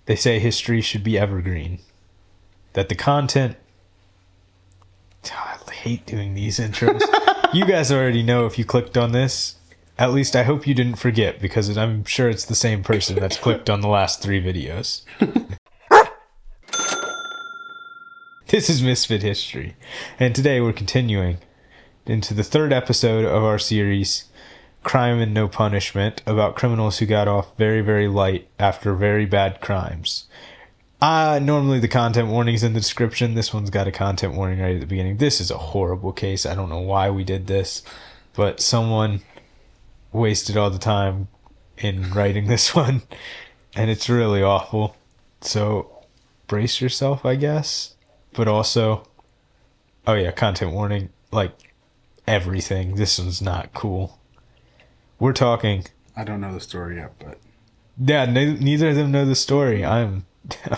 they say history should be evergreen. That the content... I hate doing these intros. You guys already know if you clicked on this. At least I hope you didn't forget, because I'm sure it's the same person that's clicked on the last 3 videos. This is Misfit History, and today we're continuing into the 3rd episode of our series, Crime and No Punishment, about criminals who got off very, very light after very bad crimes. Normally the content warning's in the description. This one's got a content warning right at the beginning. This is a horrible case. I don't know why we did this, but someone wasted all the time in writing this one, and it's really awful. So brace yourself, I guess. But also, oh yeah, content warning, like everything. This one's not cool. We're talking... I don't know the story yet, but... Yeah, neither of them know the story. I'm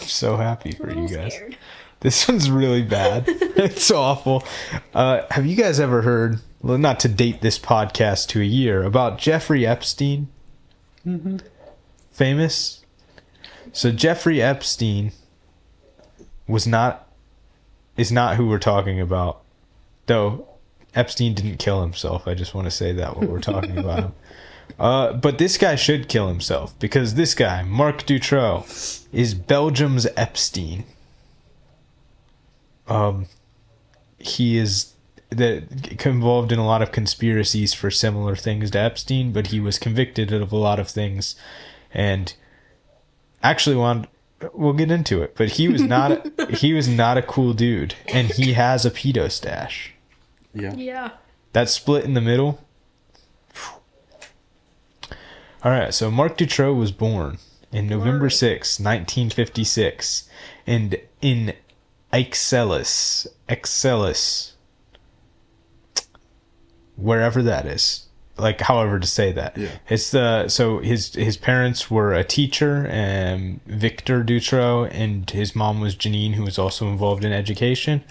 so happy for you guys. Scared. This one's really bad. It's awful. Have you guys ever heard, well, not to date this podcast to a year, about Jeffrey Epstein? Mm-hmm. Famous? So Jeffrey Epstein is not who we're talking about. Though Epstein didn't kill himself. I just want to say that while we're talking about him. But this guy should kill himself, because this guy, Marc Dutroux, is Belgium's Epstein. He is involved in a lot of conspiracies for similar things to Epstein, but he was convicted of a lot of things, and actually we'll get into it, but he was not a cool dude, and he has a pedo stash. Yeah. That split in the middle. All right, so Marc Dutroux was born in November 6, 1956, and in Ixelles, wherever that is, like however to say that. Yeah. It's so his parents were a teacher, Victor Dutroux, and his mom was Janine, who was also involved in education.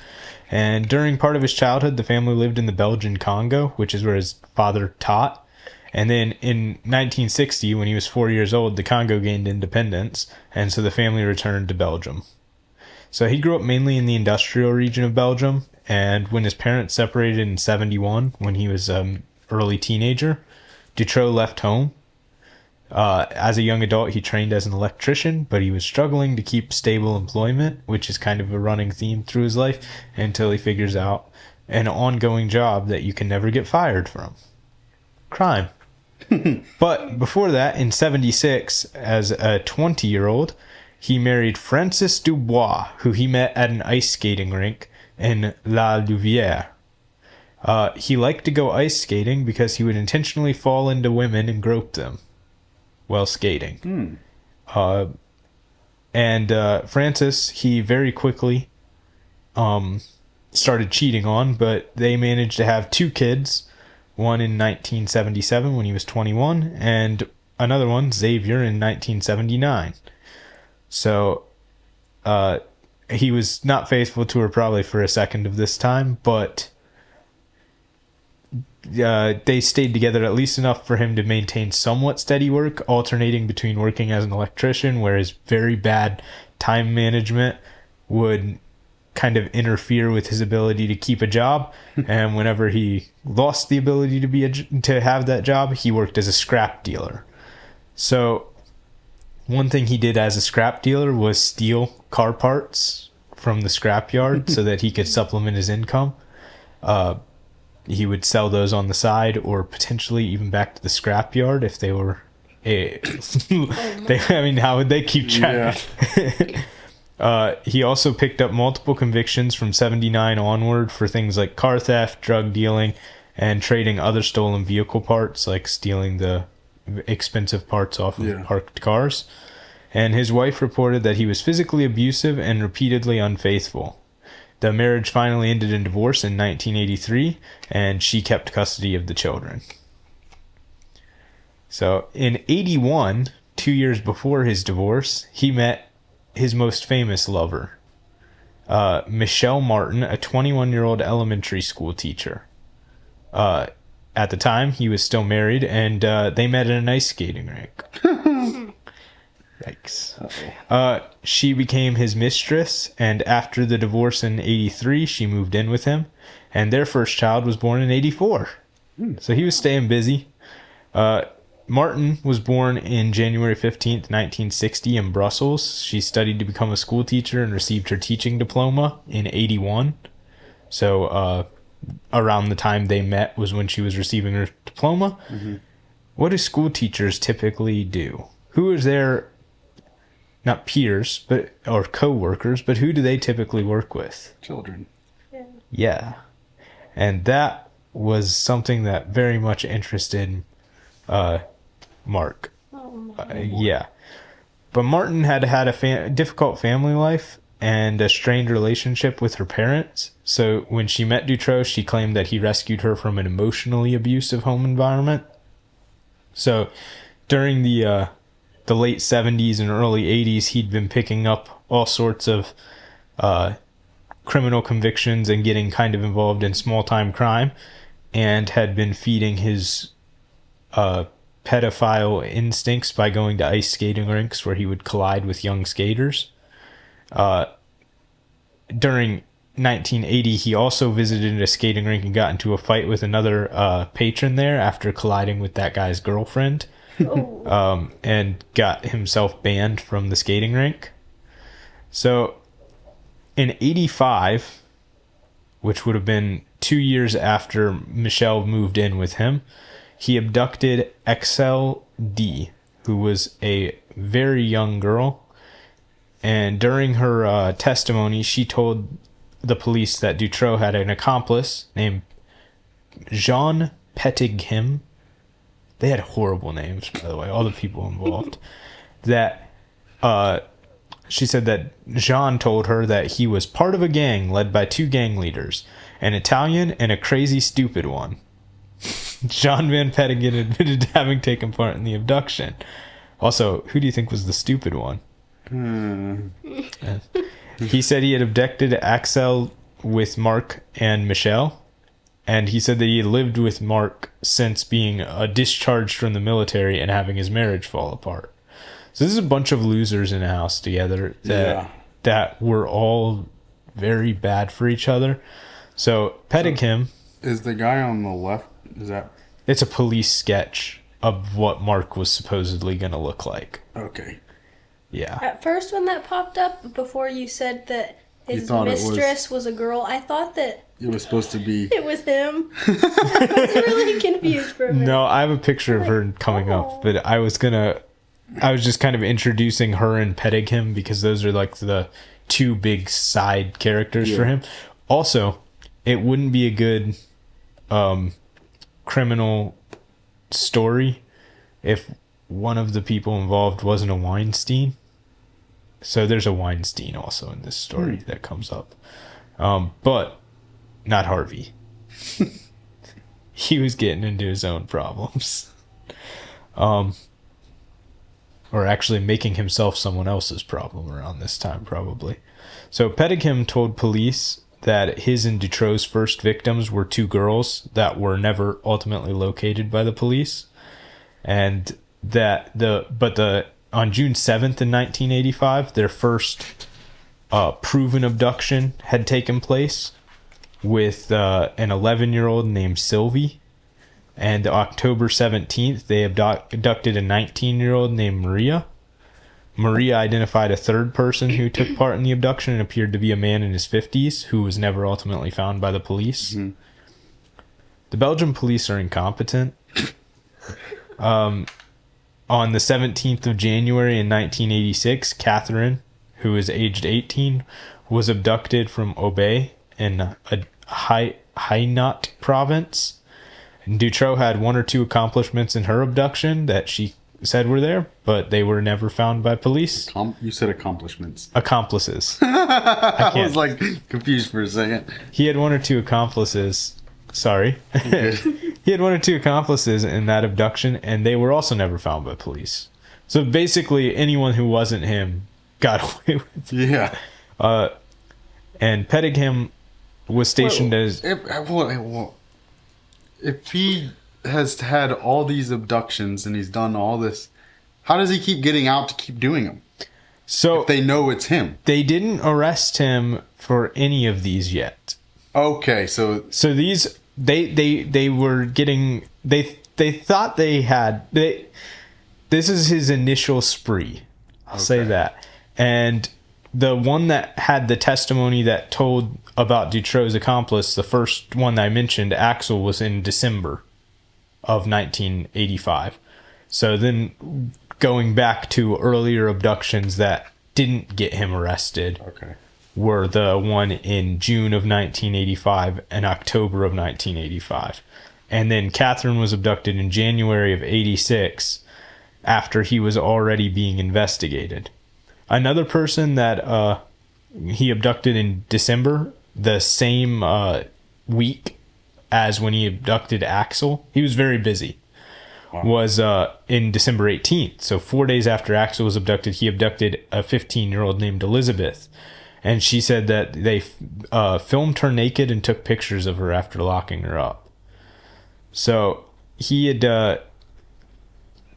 And during part of his childhood, the family lived in the Belgian Congo, which is where his father taught. And then in 1960, when he was 4 years old, the Congo gained independence, and so the family returned to Belgium. So he grew up mainly in the industrial region of Belgium, and when his parents separated in 1971, when he was an early teenager, Dutroux left home. As a young adult, he trained as an electrician, but he was struggling to keep stable employment, which is kind of a running theme through his life, until he figures out an ongoing job that you can never get fired from. Crime. But before that, in 1976, as a 20-year-old, he married Frances Dubois, who he met at an ice skating rink in La Louvière. He liked to go ice skating because he would intentionally fall into women and grope them while skating. Frances, he very quickly started cheating on, but they managed to have 2 kids. One in 1977 when he was 21, and another one, Xavier, in 1979. So he was not faithful to her probably for a second of this time, but they stayed together at least enough for him to maintain somewhat steady work, alternating between working as an electrician, where his very bad time management would kind of interfere with his ability to keep a job, and whenever he lost the ability to have that job, he worked as a scrap dealer. So one thing he did as a scrap dealer was steal car parts from the scrap yard so that he could supplement his income. He would sell those on the side, or potentially even back to the scrap yard if they were how would they keep track? Yeah. He also picked up multiple convictions from 1979 onward for things like car theft, drug dealing, and trading other stolen vehicle parts, like stealing the expensive parts off of parked cars. And his wife reported that he was physically abusive and repeatedly unfaithful. The marriage finally ended in divorce in 1983, and she kept custody of the children. So in 1981, 2 years before his divorce, he met his most famous lover, Michelle Martin, a 21-year-old elementary school teacher. At the time, he was still married, and they met at an ice skating rink. Yikes. She became his mistress, and after the divorce in 83, she moved in with him, and their first child was born in 84. So he was staying busy. Martin was born in January 15th, 1960 in Brussels. She studied to become a school teacher and received her teaching diploma in 81. So around the time they met was when she was receiving her diploma. Mm-hmm. What do school teachers typically do? Who is their, not peers, or co-workers, but who do they typically work with? Children. Yeah. And that was something that very much interested Mark. Yeah. But Martin had a difficult family life and a strained relationship with her parents. So when she met Dutroux, she claimed that he rescued her from an emotionally abusive home environment. So during the late 70s and early 80s, he'd been picking up all sorts of criminal convictions and getting kind of involved in small-time crime, and had been feeding his pedophile instincts by going to ice skating rinks where he would collide with young skaters. During 1980, he also visited a skating rink and got into a fight with another patron there after colliding with that guy's girlfriend. And got himself banned from the skating rink. So in 85, which would have been 2 years after Michelle moved in with him, he abducted XLD, who was a very young girl. And during her testimony, she told the police that Dutroux had an accomplice named Jean Pettigham. They had horrible names, by the way, all the people involved. That she said that Jean told her that he was part of a gang led by two gang leaders, an Italian and a crazy stupid one. Jean Van Pettigan admitted to having taken part in the abduction. Also, who do you think was the stupid one? He said he had abducted Axel with Marc and Michelle. And he said that he had lived with Mark since being discharged from the military and having his marriage fall apart. So this is a bunch of losers in a house together that were all very bad for each other. So Pettigham... Is the guy on the left, is that... It's a police sketch of what Mark was supposedly going to look like. Okay. Yeah. At first when that popped up, before you said that his mistress was a girl, I thought that... It was supposed to be... It was him. I was really confused for a minute. No, I have a picture of her coming up, but I was just kind of introducing her and Pettigham because those are like the two big side characters for him. Also, it wouldn't be a good criminal story if one of the people involved wasn't a Weinstein. So there's a Weinstein also in this story that comes up. But not Harvey. He was getting into his own problems. Or actually making himself someone else's problem around this time, probably. So Pettigham told police that his and Dutroux's first victims were two girls that were never ultimately located by the police. And that on June 7th in 1985, their first proven abduction had taken place with an 11-year-old named Sylvie. And October 17th, they abducted a 19-year-old named Maria. Maria identified a third person who took part in the abduction and appeared to be a man in his 50s who was never ultimately found by the police. Mm-hmm. The Belgian police are incompetent. On the 17th of January in 1986, Catherine, who was aged 18, was abducted from Obey in Hainaut province. And Dutroux had one or two accomplishments in her abduction that she said were there, but they were never found by police. You said accomplishments. Accomplices. I was like confused for a second. He had one or two accomplices. Sorry. He had one or two accomplices in that abduction, and they were also never found by police. So basically, anyone who wasn't him got away with it. Yeah. And Pettigham was stationed if he has had all these abductions and he's done all this, How does he keep getting out to keep doing them? So if they know it's him. They didn't arrest him for any of these yet. Okay, so these they were getting they thought they had this is his initial spree. I'll say that. And the one that had the testimony that told about Dutroux's accomplice, the first one that I mentioned, Axel, was in December of 1985. So then going back to earlier abductions that didn't get him arrested were the one in June of 1985 and October of 1985. And then Catherine was abducted in January of 86 after he was already being investigated. Another person that he abducted in December, the same week as when he abducted Axel, he was very busy. Was in December 18th. So 4 days after Axel was abducted, he abducted a 15-year-old named Elizabeth. And she said that they filmed her naked and took pictures of her after locking her up. So he had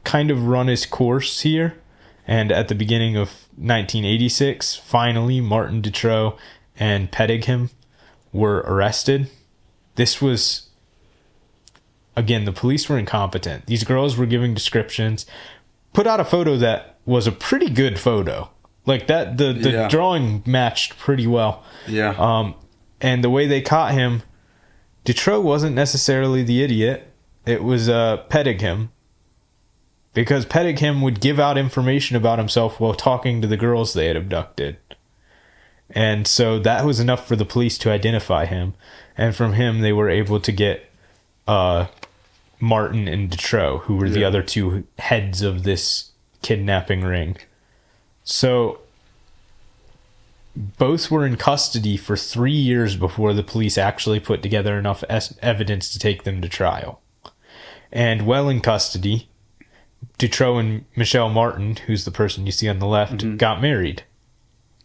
kind of run his course here. And at the beginning of 1986, finally, Martin Dutroux and Pedophile were arrested. This was... Again, the police were incompetent. These girls were giving descriptions. Put out a photo that was a pretty good photo. Like that, the drawing matched pretty well. Yeah. And the way they caught him, Dutroux wasn't necessarily the idiot. It was Pedophile. Because Pedophile would give out information about himself while talking to the girls they had abducted. And so that was enough for the police to identify him. And from him, they were able to get... Martin and Dutroux, who were the other two heads of this kidnapping ring. So both were in custody for 3 years before the police actually put together enough evidence to take them to trial. And while in custody, Dutroux and Michelle Martin, who's the person you see on the left, got married.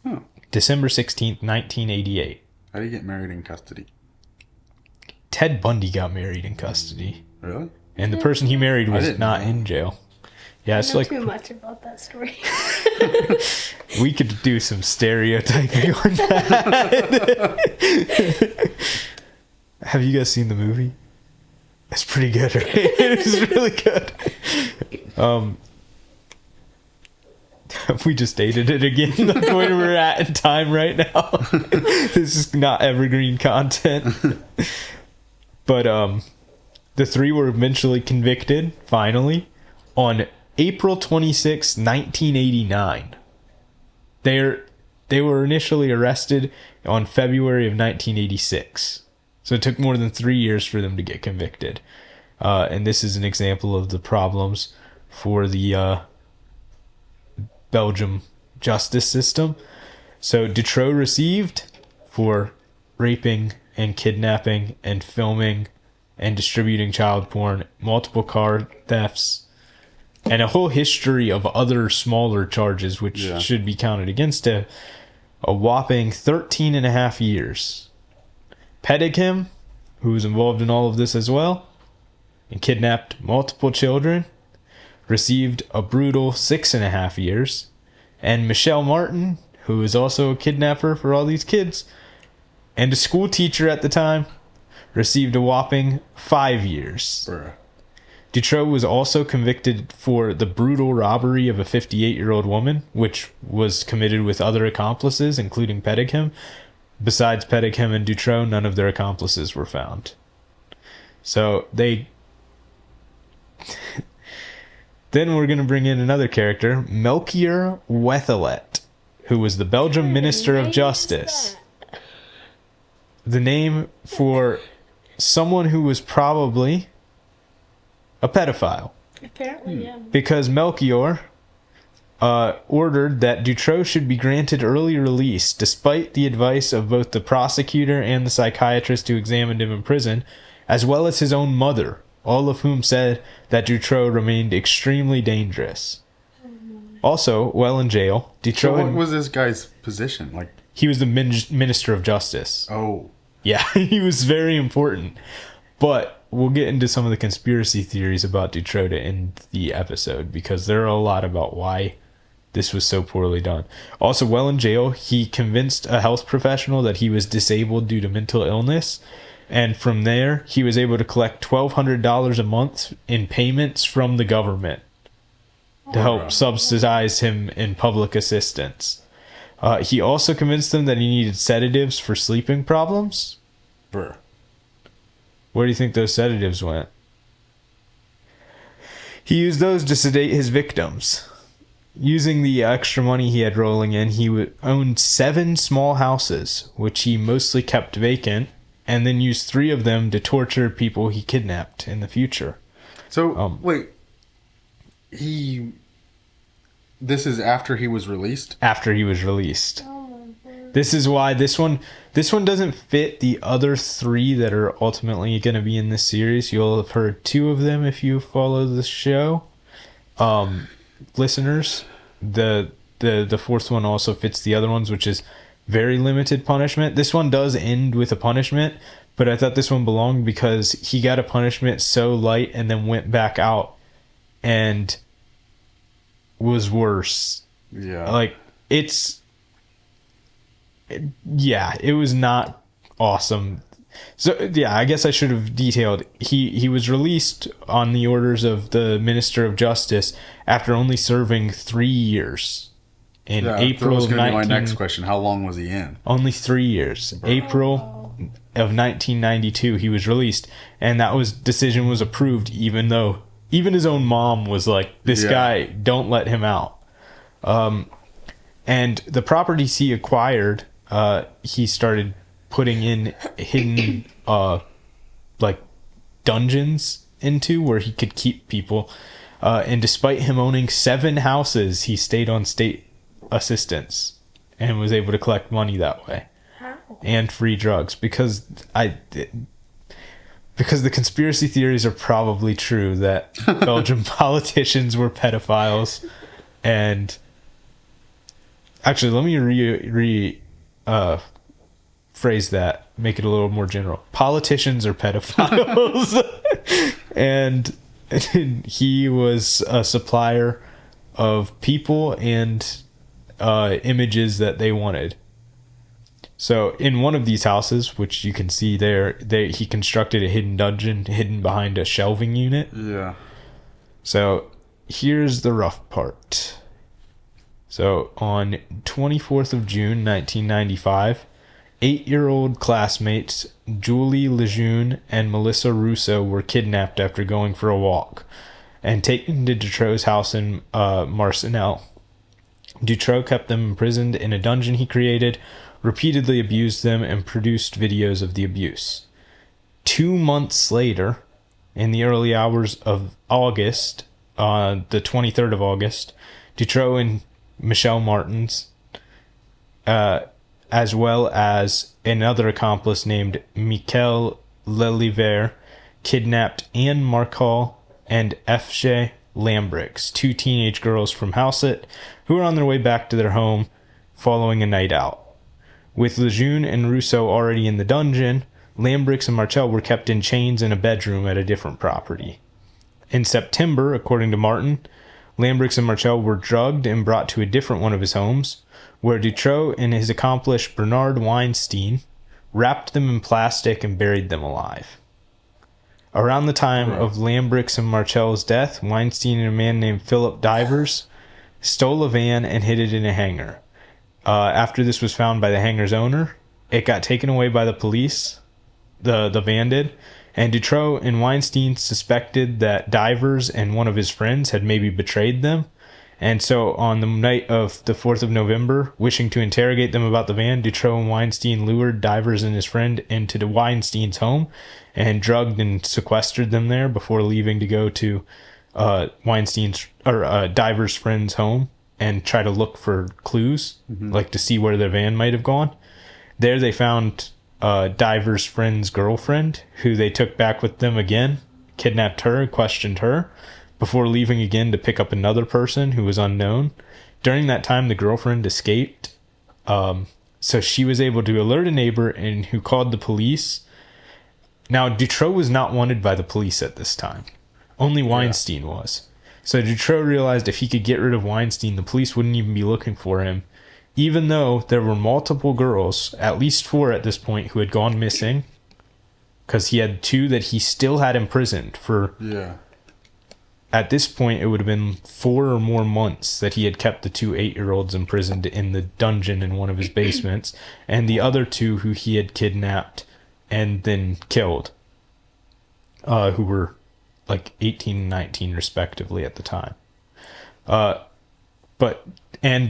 Oh. December 16th, 1988. How do you get married in custody? Ted Bundy got married in custody. Really? And the person he married was not in jail. Yeah, it's like too much about that story. We could do some stereotyping on that. Have you guys seen the movie? It's pretty good, right? It's really good. We just dated it again. The point we're at in time right now. This is not evergreen content. But the three were eventually convicted, finally, on April 26, 1989. They were initially arrested on February of 1986. So it took more than 3 years for them to get convicted. And this is an example of the problems for the Belgium justice system. So Dutroux received for raping and kidnapping and filming and distributing child porn, multiple car thefts, and a whole history of other smaller charges which should be counted against a whopping 13 and a half years. Pedophile, who was involved in all of this as well, and kidnapped multiple children, received a brutal 6.5 years. And Michelle Martin, who was also a kidnapper for all these kids, and a school teacher at the time, received a whopping 5 years. Bruh. Dutroux was also convicted for the brutal robbery of a 58-year-old woman, which was committed with other accomplices, including Pedophile. Besides Pedophile and Dutroux, none of their accomplices were found. So they... Then we're going to bring in another character, Melchior Wethelet, who was the Belgian Minister of Justice. The name for someone who was probably a pedophile. Apparently, yeah. Because Melchior ordered that Dutroux should be granted early release, despite the advice of both the prosecutor and the psychiatrist who examined him in prison, as well as his own mother, all of whom said that Dutroux remained extremely dangerous. Also, while in jail, Dutroux... So what was this guy's position? Like, he was the Minister of Justice. Oh. Yeah, he was very important. But we'll get into some of the conspiracy theories about Dutroux to end the episode, because there are a lot about why this was so poorly done. Also, while in jail, he convinced a health professional that he was disabled due to mental illness. And from there, he was able to collect $1,200 a month in payments from the government to help subsidize him in public assistance. He also convinced them that he needed sedatives for sleeping problems. Bruh. Where do you think those sedatives went? He used those to sedate his victims. Using the extra money he had rolling in, he owned 7 small houses, which he mostly kept vacant, and then used 3 of them to torture people he kidnapped in the future. So, wait. This is after he was released? After he was released. Oh my word. This is why this one doesn't fit the other 3 that are ultimately going to be in this series. You'll have heard 2 of them if you follow the show. Listeners, the 4th one also fits the other ones, which is very limited punishment. This one does end with a punishment, but I thought this one belonged because he got a punishment so light and then went back out and was worse. Yeah. Like, it was not awesome. So, yeah, I guess I should have detailed. He was released on the orders of the Minister of Justice after only serving 3 years. In April was of going to be my next question. How long was he in? Only 3 years. April of 1992, he was released, and decision was approved, even though even his own mom was like, "This guy, don't let him out." And the properties he acquired, he started putting in hidden like dungeons into where he could keep people. And despite him owning 7 houses, he stayed on state assistance and was able to collect money that way. How? And free drugs, because the conspiracy theories are probably true that Belgian politicians were pedophiles. And actually, let me phrase that, make it a little more general. Politicians are pedophiles. And he was a supplier of people and images that they wanted. So in one of these houses, which you can see there, he constructed a hidden dungeon hidden behind a shelving unit. Yeah. So here's the rough part. So on 24th of June, 1995, 8-year-old classmates Julie Lejeune and Melissa Russo were kidnapped after going for a walk and taken to Dutroux's house in Marcinelle. Dutroux kept them imprisoned in a dungeon he created, repeatedly abused them, and produced videos of the abuse. 2 months later, in the early hours of August, the 23rd of August, Dutroux and Michelle Martins, as well as another accomplice named Michael Leliver, kidnapped Anne Marcal and Efche Lambrix, 2 teenage girls from Houset, who were on their way back to their home following a night out. With Lejeune and Rousseau already in the dungeon, Lambrix and Martel were kept in chains in a bedroom at a different property. In September, according to Martin, Lambrix and Martel were drugged and brought to a different one of his homes, where Dutroux and his accomplice Bernard Weinstein wrapped them in plastic and buried them alive. Around the time of Lambrix and Martel's death, Weinstein and a man named Philip Divers stole a van and hid it in a hangar. After this was found by the hangar's owner, it got taken away by the police, the van did, and Dutroux and Weinstein suspected that Divers and one of his friends had maybe betrayed them. And so on the night of the 4th of November, wishing to interrogate them about the van, Dutroux and Weinstein lured Divers and his friend into the Weinstein's home and drugged and sequestered them there before leaving to go to Divers' friend's home and try to look for clues, like to see where the van might have gone. There they found Divers' friend's girlfriend, who they took back with them again, kidnapped her and questioned her, before leaving again to pick up another person who was unknown. During that time, the girlfriend escaped. So she was able to alert a neighbor and who called the police. Now, Dutroux was not wanted by the police at this time. Only Weinstein was. So Dutroux realized if he could get rid of Weinstein, the police wouldn't even be looking for him, even though there were multiple girls, at least 4 at this point, who had gone missing, because he had 2 that he still had imprisoned for... Yeah. At this point, it would have been 4 or more months that he had kept the 2 8-year-olds imprisoned in the dungeon in one of his basements, and the other 2 who he had kidnapped and then killed, who were like 18 and 19 respectively at the time. And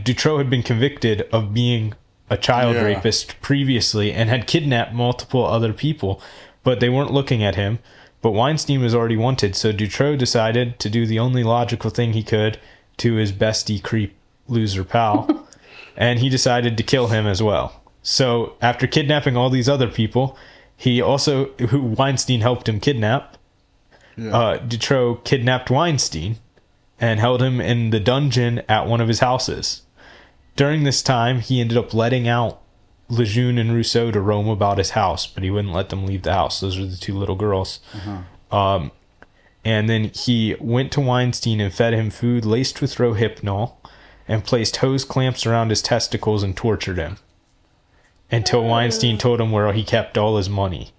Dutroux had been convicted of being a child rapist previously and had kidnapped multiple other people, but they weren't looking at him. But Weinstein was already wanted, so Dutroux decided to do the only logical thing he could to his bestie creep loser pal, and he decided to kill him as well. So after kidnapping all these other people, who Weinstein helped him kidnap, Dutroux kidnapped Weinstein and held him in the dungeon at one of his houses. During this time, he ended up letting out Lejeune and Rousseau to roam about his house, but he wouldn't let them leave the house. Those are the 2 little girls. And then he went to Weinstein and fed him food laced with Rohypnol and placed hose clamps around his testicles and tortured him until Weinstein told him where he kept all his money.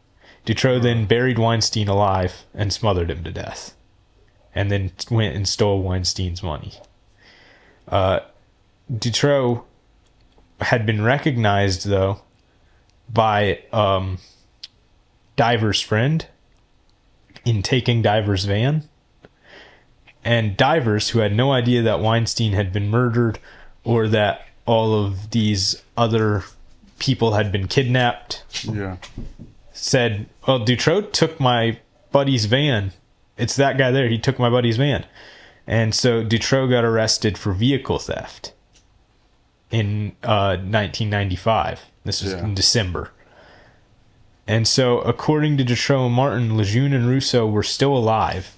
Dutroux then buried Weinstein alive and smothered him to death, and then went and stole Weinstein's money. Dutroux had been recognized, though, by Diver's friend in taking Diver's van. And Divers, who had no idea that Weinstein had been murdered or that all of these other people had been kidnapped, said, well, Dutroux took my buddy's van. It's that guy there. He took my buddy's van. And so Dutroux got arrested for vehicle theft in 1995. This was in December. And so, according to Dutroux and Martin, Lejeune and Rousseau were still alive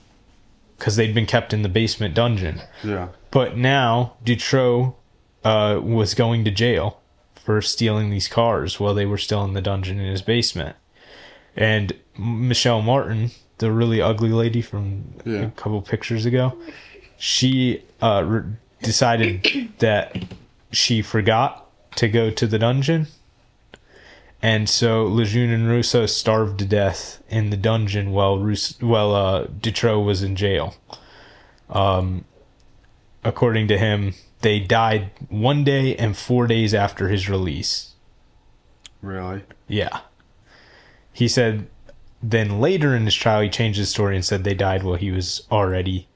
because they'd been kept in the basement dungeon. Yeah. But now, Dutroux was going to jail for stealing these cars while they were still in the dungeon in his basement. And Michelle Martin, the really ugly lady from a couple pictures ago, she decided that she forgot to go to the dungeon, and so Lejeune and Rousseau starved to death in the dungeon while Dutroux was in jail. According to him, they died 1 day and 4 days after his release. Really? Yeah. He said then later in his trial he changed his story and said they died while he was already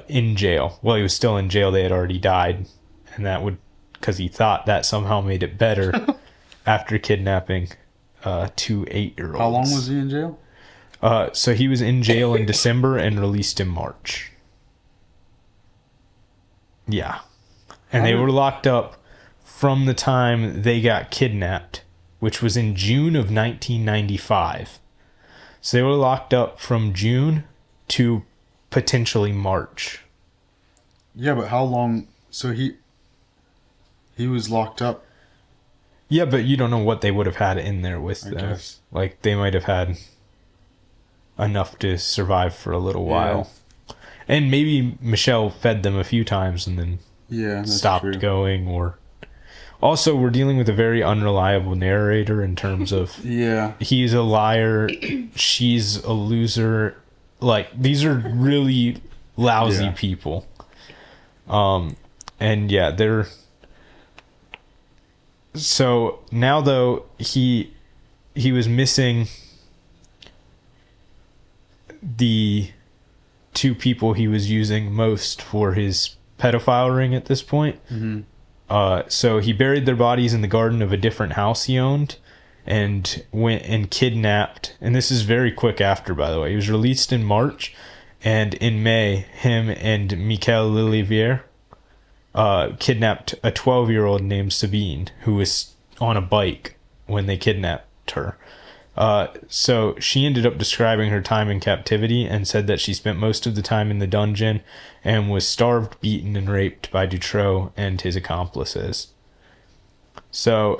in jail. While he was still in jail, they had already died. And that would, because he thought that somehow made it better after kidnapping 2 8-year-olds. How long was he in jail? So he was in jail in December and released in March. Yeah. And they were locked up from the time they got kidnapped, which was in June of 1995. So they were locked up from June to potentially March. Yeah, but how long? So he was locked up. Yeah, but you don't know what they would have had in there with them. Guess. Like, they might have had enough to survive for a little while. And maybe Michelle fed them a few times and then stopped going. Or also, we're dealing with a very unreliable narrator in terms of he's a liar, she's a loser. Like, these are really lousy people. And yeah, they're... So now, though, he was missing the 2 people he was using most for his pedophile ring at this point. So he buried their bodies in the garden of a different house he owned and went and kidnapped. And this is very quick after, by the way. He was released in March, and in May, him and Michael Liliviere kidnapped a 12-year-old named Sabine, who was on a bike when they kidnapped her. So she ended up describing her time in captivity and said that she spent most of the time in the dungeon and was starved, beaten, and raped by Dutroux and his accomplices. So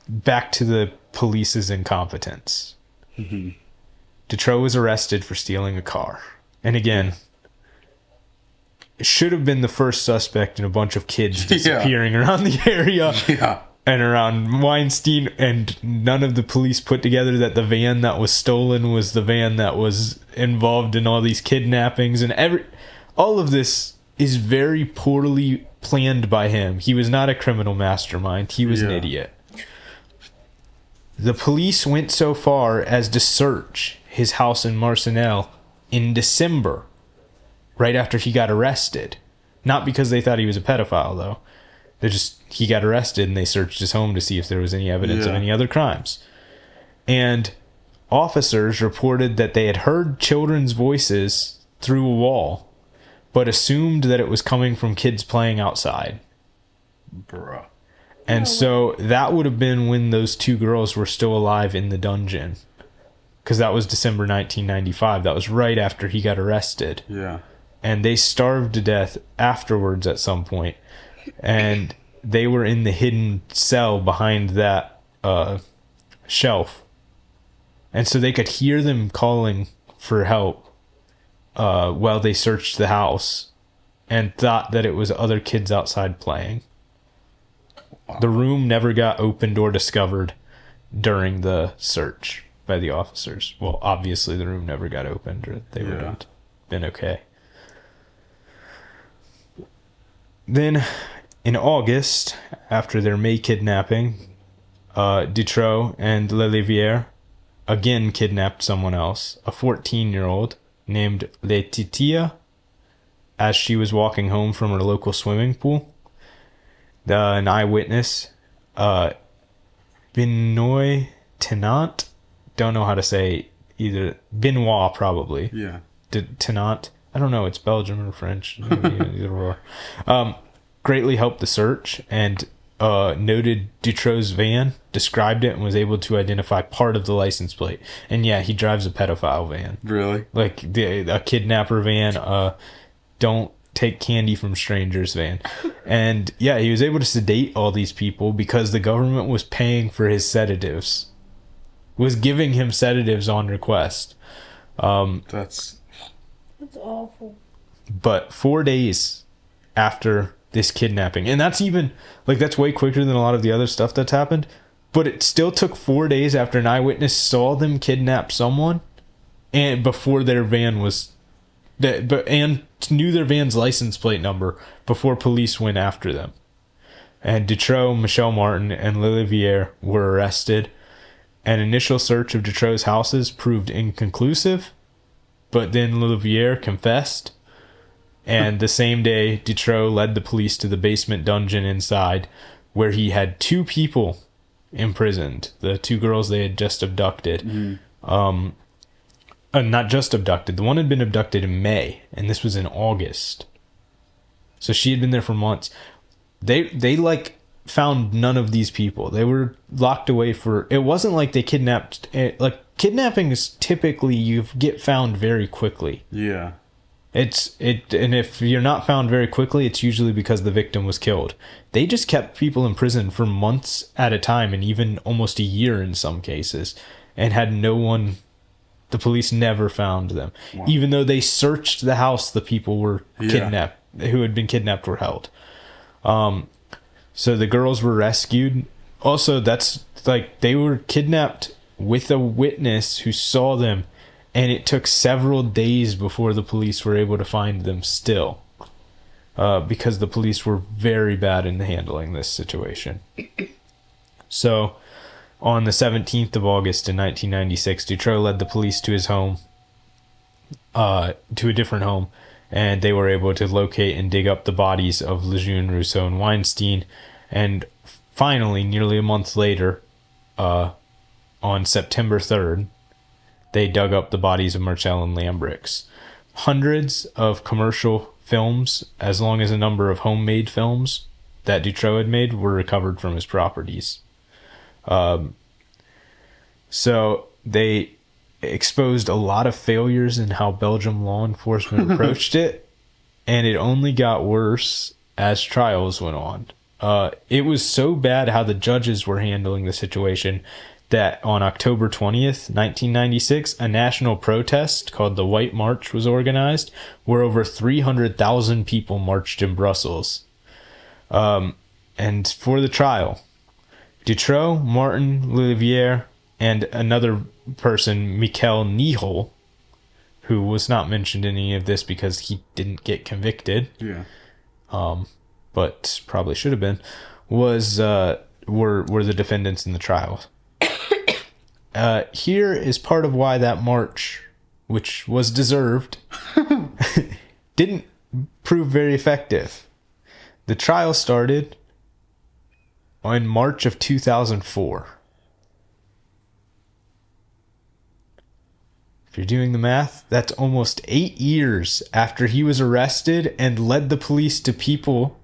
back to the police's incompetence. Dutroux was arrested for stealing a car. And again, it should have been the first suspect in a bunch of kids disappearing around the area and around Weinstein, and none of the police put together that the van that was stolen was the van that was involved in all these kidnappings, and all of this is very poorly planned by him. He was not a criminal mastermind. He was an idiot. The police went so far as to search his house in Marcinelle in December, right after he got arrested. Not because they thought he was a pedophile, though. He got arrested and they searched his home to see if there was any evidence of any other crimes. And officers reported that they had heard children's voices through a wall, but assumed that it was coming from kids playing outside. Bruh. And so that would have been when those two girls were still alive in the dungeon. Because that was December 1995. That was right after he got arrested. Yeah. And they starved to death afterwards at some point. And they were in the hidden cell behind that shelf. And so they could hear them calling for help while they searched the house, and thought that it was other kids outside playing. The room never got opened or discovered during the search by the officers. Well, obviously the room never got opened, or they would have been okay. Then, in August, after their May kidnapping, Dutroux and Lelivière again kidnapped someone else, a 14-year-old named Laetitia, as she was walking home from her local swimming pool. An eyewitness, Benoit Tenant, don't know how to say either, Benoit probably. Yeah. Tenant, I don't know, it's Belgium or French. Either or. Greatly helped the search, and noted Dutroux's van, described it, and was able to identify part of the license plate. And yeah, he drives a pedophile van. Really? Like a kidnapper van, don't take candy from strangers van. And yeah, he was able to sedate all these people because the government was paying for his sedatives. Was giving him sedatives on request. That's awful. But 4 days after this kidnapping, and that's way quicker than a lot of the other stuff that's happened, but it still took 4 days after an eyewitness saw them kidnap someone, and before their van was and knew their van's license plate number before police went after them. And Dutroux, Michel Martin, and Lelivière were arrested. An initial search of Dutroux's houses proved inconclusive, but then Lelivière confessed. And the same day, Dutroux led the police to the basement dungeon inside, where he had two people imprisoned, the two girls they had just abducted. Not just abducted. The one had been abducted in May, and this was in August. So she had been there for months. They found none of these people. They were locked away for... It wasn't like they kidnapped... kidnapping is typically you get found very quickly. Yeah. And if you're not found very quickly, it's usually because the victim was killed. They just kept people in prison for months at a time, and even almost a year in some cases, and had no one... The police never found them. Wow. Even though they searched the house the people were kidnapped, who had been kidnapped were held. So the girls were rescued. Also, that's they were kidnapped with a witness who saw them, and it took several days before the police were able to find them still. Because the police were very bad in handling this situation. So... On the 17th of August in 1996, Dutroux led the police to his home, to a different home, and they were able to locate and dig up the bodies of Lejeune, Rousseau, and Weinstein. And finally, nearly a month later, on September 3rd, they dug up the bodies of Marcel and Lambrix. Hundreds of commercial films, as long as a number of homemade films that Dutroux had made, were recovered from his properties. So they exposed a lot of failures in how Belgium law enforcement approached it, and it only got worse as trials went on. It was so bad how the judges were handling the situation that on October 20th, 1996, a national protest called the White March was organized, where over 300,000 people marched in Brussels. And for the trial, Dutroux, Martin, L'Olivier, and another person, Michael Nihol, who was not mentioned in any of this because he didn't get convicted. Yeah. But probably should have been, were the defendants in the trial. Here is part of why that march, which was deserved, didn't prove very effective. The trial started in March of 2004. If you're doing the math, that's almost 8 years after he was arrested and led the police to people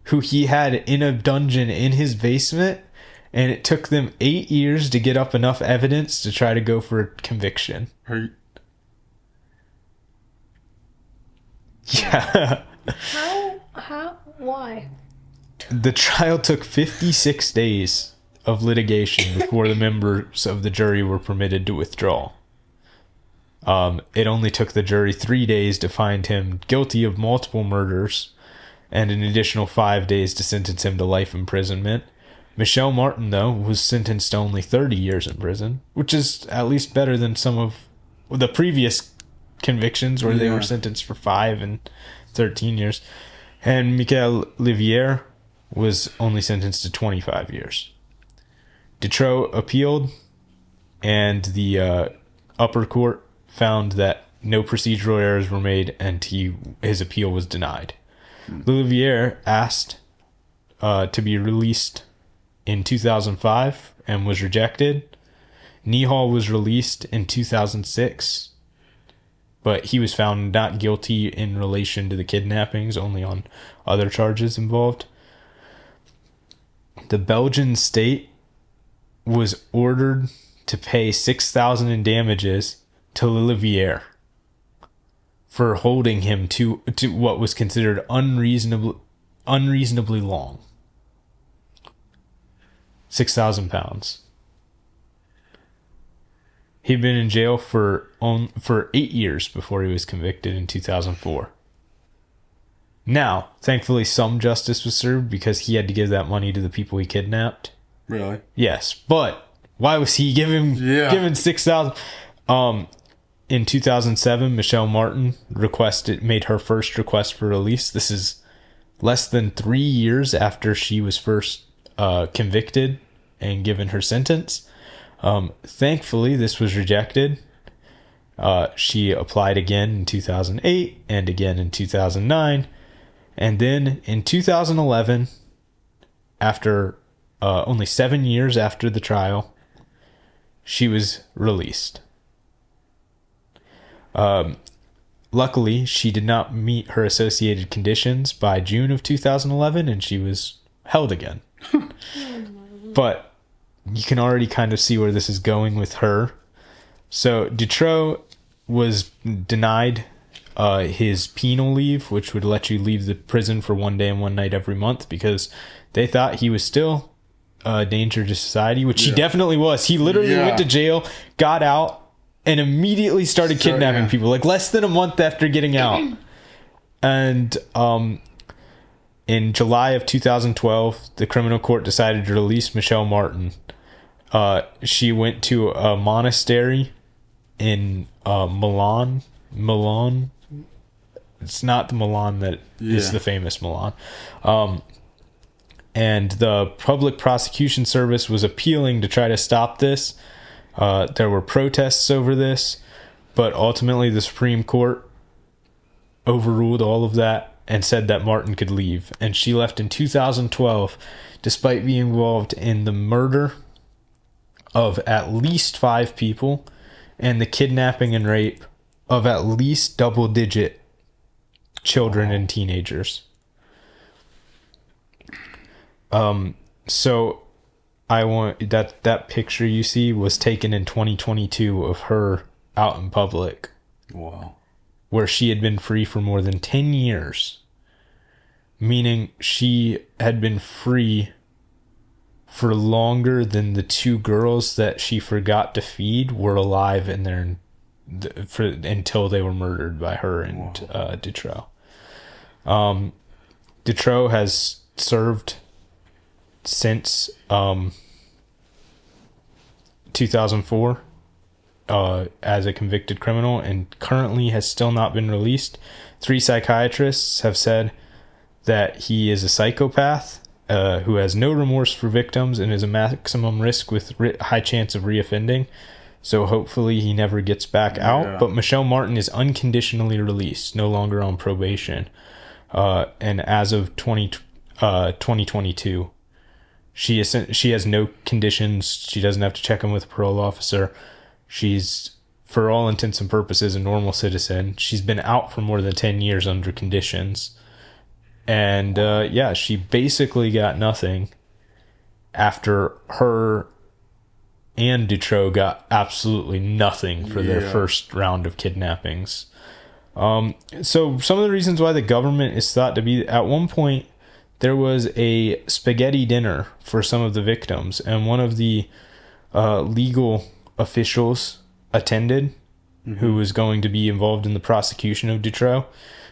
who he had in a dungeon in his basement, and it took them 8 years to get up enough evidence to try to go for a conviction. Yeah. Why? The trial took 56 days of litigation before the members of the jury were permitted to withdraw. It only took the jury 3 days to find him guilty of multiple murders and an additional 5 days to sentence him to life imprisonment. Michel Martin, though, was sentenced to only 30 years in prison, which is at least better than some of the previous convictions where they were sentenced for 5 and 13 years. And Michael Livier was only sentenced to 25 years. Dutroux appealed, and the upper court found that no procedural errors were made, and his appeal was denied. L'Olivier asked to be released in 2005 and was rejected. Nihal was released in 2006, but he was found not guilty in relation to the kidnappings, only on other charges involved. The Belgian state was ordered to pay $6,000 in damages to L'Olivier for holding him to what was considered unreasonably long. £6,000. He'd been in jail for 8 years before he was convicted in 2004. Now, thankfully, some justice was served because he had to give that money to the people he kidnapped. Really? Yes, but why was he given $6,000? In 2007, Michelle Martin made her first request for release. This is less than 3 years after she was first convicted and given her sentence. Thankfully, this was rejected. She applied again in 2008 and again in 2009. And then in 2011, after only 7 years after the trial, she was released. Luckily, she did not meet her associated conditions by June of 2011, and she was held again. But you can already kind of see where this is going with her. So Dutroux was denied his penal leave, which would let you leave the prison for 1 day and 1 night every month, because they thought he was still a danger to society, which he definitely was. He literally went to jail, got out, and immediately started kidnapping people, like less than a month after getting out. And in July of 2012, the criminal court decided to release Michelle Martin. She went to a monastery in Milan. It's not the Milan that is the famous Milan. And the public prosecution service was appealing to try to stop this. There were protests over this, but ultimately the Supreme Court overruled all of that and said that Martin could leave. And she left in 2012, despite being involved in the murder of at least 5 people and the kidnapping and rape of at least double-digit children and teenagers. So I want that picture you see was taken in 2022 of her out in public. Wow. Where she had been free for more than 10 years. Meaning she had been free for longer than the 2 girls that she forgot to feed were alive in there until they were murdered by her and Dutroux. Dutroux has served since 2004 as a convicted criminal and currently has still not been released. 3 psychiatrists have said that he is a psychopath who has no remorse for victims and is a maximum risk with high chance of reoffending. So hopefully he never gets back out. But Michelle Martin is unconditionally released, no longer on probation. And as of 2022, she has no conditions. She doesn't have to check in with a parole officer. She's, for all intents and purposes, a normal citizen. She's been out for more than 10 years under conditions. And she basically got nothing after her and Dutroux got absolutely nothing for their first round of kidnappings. So some of the reasons why the government is thought to be, at one point there was a spaghetti dinner for some of the victims, and one of the legal officials attended, who was going to be involved in the prosecution of Dutroux.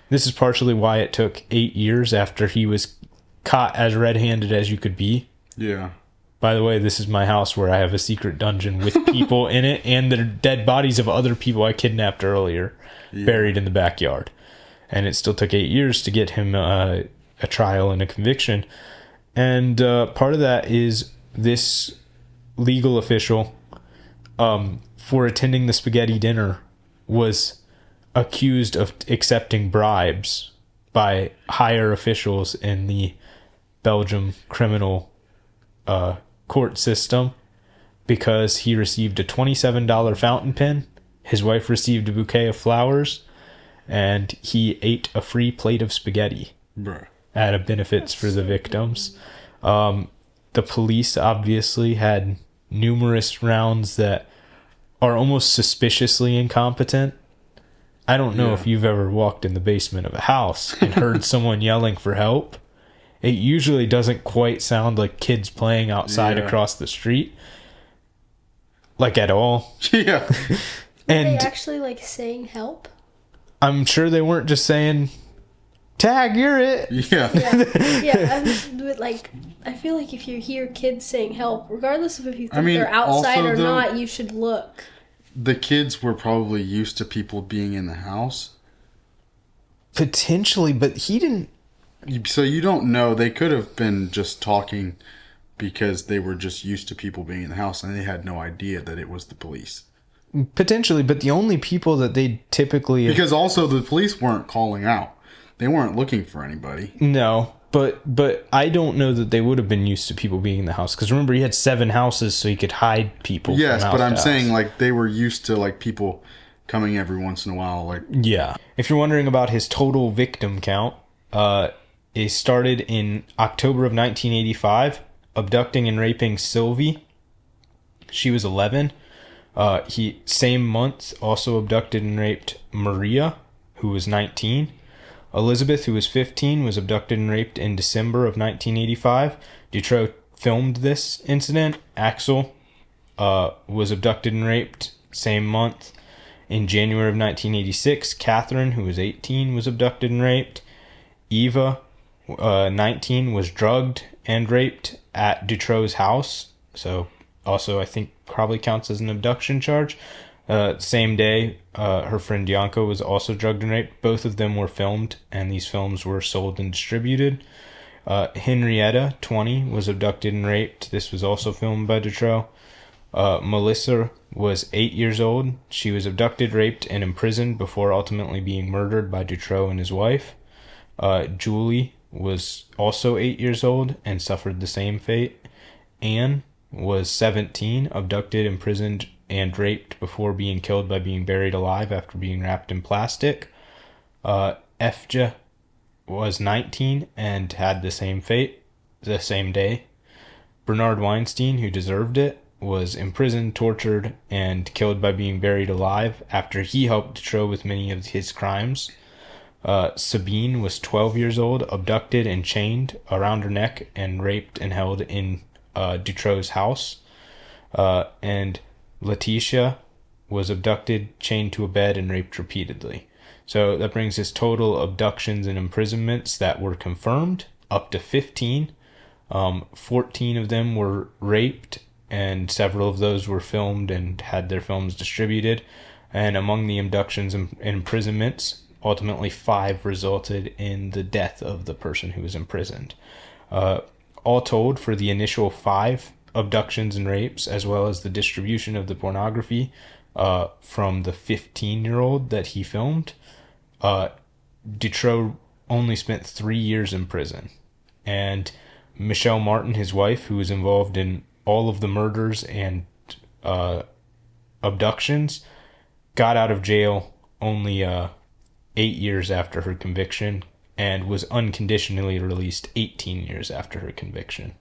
This is partially why it took 8 years after he was caught as red-handed as you could be. Yeah. By the way, this is my house where I have a secret dungeon with people in it and the dead bodies of other people I kidnapped earlier buried in the backyard. And it still took 8 years to get him a trial and a conviction. And part of that is this legal official, for attending the spaghetti dinner, was accused of accepting bribes by higher officials in the Belgium criminal court system because he received a $27 fountain pen, his wife received a bouquet of flowers, and he ate a free plate of spaghetti out of benefits for the victims. The police obviously had numerous rounds that are almost suspiciously incompetent. I don't know if you've ever walked in the basement of a house and heard someone yelling for help. It usually doesn't quite sound like kids playing outside across the street. Like, at all. Yeah. And were they actually, like, saying help? I'm sure they weren't just saying, "Tag, you're it." Yeah. I feel like if you hear kids saying help, regardless of if you think they're outside or not, you should look. The kids were probably used to people being in the house. Potentially, but he didn't. So you don't know. They could have been just talking because they were just used to people being in the house and they had no idea that it was the police. Potentially, but the only people that they typically... Because also the police weren't calling out. They weren't looking for anybody. No, but I don't know that they would have been used to people being in the house. Because remember, he had 7 houses so he could hide people. Yes, but I'm saying like they were used to like people coming every once in a while. Like, yeah. If you're wondering about his total victim count, it started in October of 1985, abducting and raping Sylvie. She was 11. He, same month, also abducted and raped Maria, who was 19. Elizabeth, who was 15, was abducted and raped in December of 1985. Dutroux filmed this incident. Axel was abducted and raped same month. In January of 1986, Catherine, who was 18, was abducted and raped. Eva, 19, was drugged and raped at Dutroux's house. So also, I think, probably counts as an abduction charge. Same day, her friend Yanko was also drugged and raped. Both of them were filmed, and these films were sold and distributed. Henrietta, 20, was abducted and raped. This was also filmed by Dutroux. Melissa was 8 years old. She was abducted, raped, and imprisoned before ultimately being murdered by Dutroux and his wife. Julie was also 8 years old and suffered the same fate. Anne was 17, abducted, imprisoned, and raped before being killed by being buried alive after being wrapped in plastic. Efja was 19 and had the same fate the same day. Bernard Weinstein, who deserved it, was imprisoned, tortured, and killed by being buried alive after he helped Dutroux with many of his crimes. Sabine was 12 years old, abducted and chained around her neck and raped and held in Dutroux's house. And Letitia was abducted, chained to a bed, and raped repeatedly. So that brings his total abductions and imprisonments that were confirmed up to 15. 14 of them were raped, and several of those were filmed and had their films distributed. And among the abductions and imprisonments, ultimately 5 resulted in the death of the person who was imprisoned. All told, for the initial 5 abductions and rapes, as well as the distribution of the pornography from the 15-year-old that he filmed, Dutroux only spent 3 years in prison. And Michelle Martin, his wife, who was involved in all of the murders and abductions, got out of jail only 8 years after her conviction and was unconditionally released 18 years after her conviction.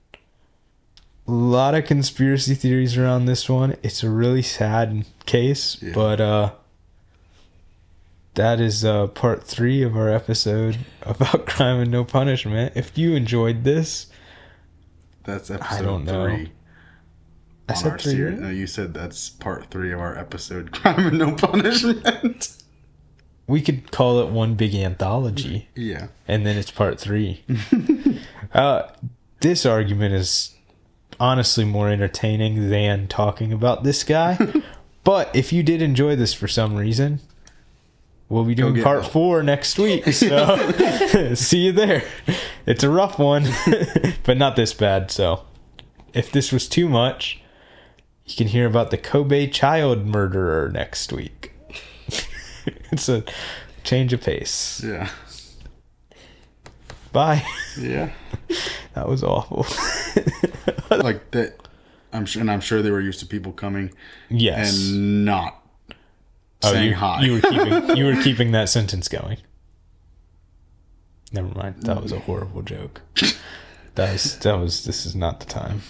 A lot of conspiracy theories around this one. It's a really sad case, but that is part 3 of our episode about crime and no punishment. If you enjoyed this, that's episode I don't know. 3. I said 3. No, you said that's part 3 of our episode, Crime and No Punishment. We could call it one big anthology. Yeah. And then it's part 3. This argument is honestly more entertaining than talking about this guy. But if you did enjoy this for some reason, we'll be doing part 4 next week. So see you there. It's a rough one, but not this bad. So if this was too much, you can hear about the Kobe child murderer next week. It's a change of pace. Yeah. Bye. Yeah. That was awful. Like that. I'm sure they were used to people coming. Yes. And not saying hi. You were keeping that sentence going. Never mind. That was a horrible joke. This is not the time.